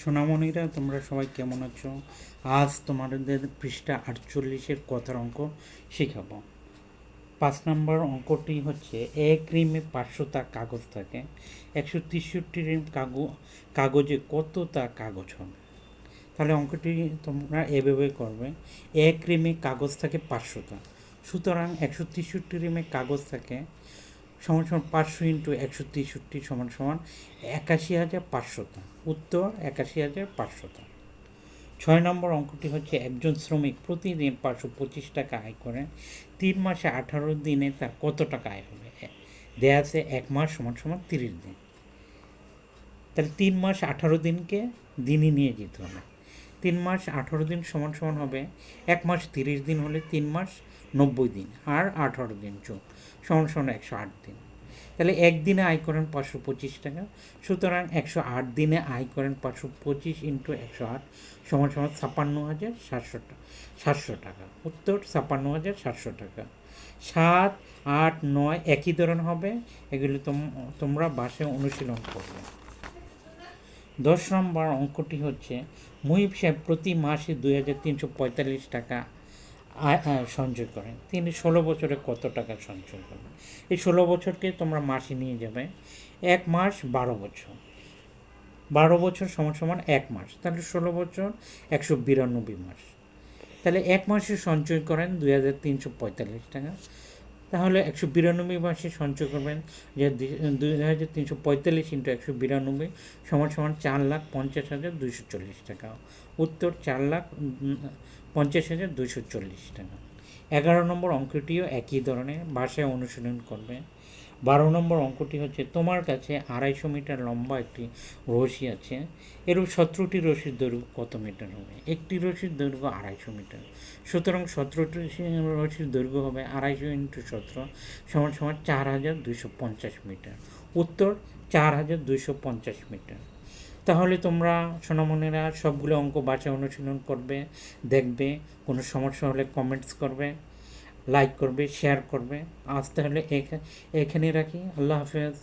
সোনামণিরা, তোমরা সবাই কেমন আছো? আজ তোমাদের পৃষ্ঠা 48-এর কথার অঙ্ক শেখাবো। 5 নম্বর অঙ্কটি হচ্ছে, এক রিমে 500টা কাগজ থাকে, 163 রিম কাগজে কতটা কাগজ হবে? তাহলে অঙ্কটি তোমরা এভাবে করবে। এক রিমে কাগজ থাকে 500টা, সুতরাং 163 রিমে কাগজ থাকে সমান সমান 500 ইন্টু 163 সমান সমান 81,500টা। উত্তর 81,500টা। 6 নম্বর অঙ্কটি হচ্ছে, একজন শ্রমিক প্রতিদিন 525 টাকা আয় করেন, 3 মাসে 18 দিনে তার কত টাকা আয় হবে? দেয়া আছে 1 মাস সমান সমান 30 দিন। তাহলে 3 মাস 18 দিনকে দিনই নিয়ে যেতে হবে। 3 মাস 18 দিন সমান সমান হবে 1 মাস 30 দিন হলে 3 মাস 90 দিন আর 18 দিন যোগ সমান সমান 108 দিন। তাহলে একদিনে আয় করেন 525 টাকা, সুতরাং 108 দিনে আয় করেন 525 ইন্টু 108 সমান সমান 56,700 টাকা। উত্তর 56,700 টাকা। 7, 8, 9 একই ধরনের হবে, এগুলি তোমরা বাসায় অনুশীলন করবে। 10 নম্বর অঙ্কটি হচ্ছে, মুহিব সাহেব প্রতি মাসে 2,345 টাকা সঞ্চয় করেন, তিনি 16 বছরে কত টাকা সঞ্চয় করেন? এই 16 বছরকে তোমরা মাসে নিয়ে যাবে। 1 মাস 12 বছর, 12 বছর সমান সমান 1 মাস, তাহলে 16 বছর 192 মাস। তাহলে 1 মাসে সঞ্চয় করেন 2,345 টাকা, তাহলে 192 মাসে সঞ্চয় করবেন যে 2,345 ইন্টু 192 সমান সমান 4,50,240 টাকা। উত্তর 4,50,240 টাকা। 11 নম্বর অঙ্কটিও একই ধরনের, ভাষায় অনুশীলন করবে। 12 নম্বর অঙ্কটি হচ্ছে, তোমার কাছে 250 মিটার লম্বা একটি রশি আছে, এরূপ 17টি রশির দৈর্ঘ্য কত মিটার হবে? একটি রশির দৈর্ঘ্য 250 মিটার, সুতরাং 17টি রশির দৈর্ঘ্য হবে 250 ইন্টু 17 সমান সমান 4,250 মিটার। উত্তর 4,250 মিটার। তাহলে তোমরা সোনামণিরা সবগুলো অঙ্ক বাসায় অনুশীলন করবে, দেখবে, কোনো সমস্যা হলে কমেন্টস করবে, লাইক করবে, শেয়ার করবে। আজ তাহলে এখানে রাখি। আল্লাহ হাফেজ।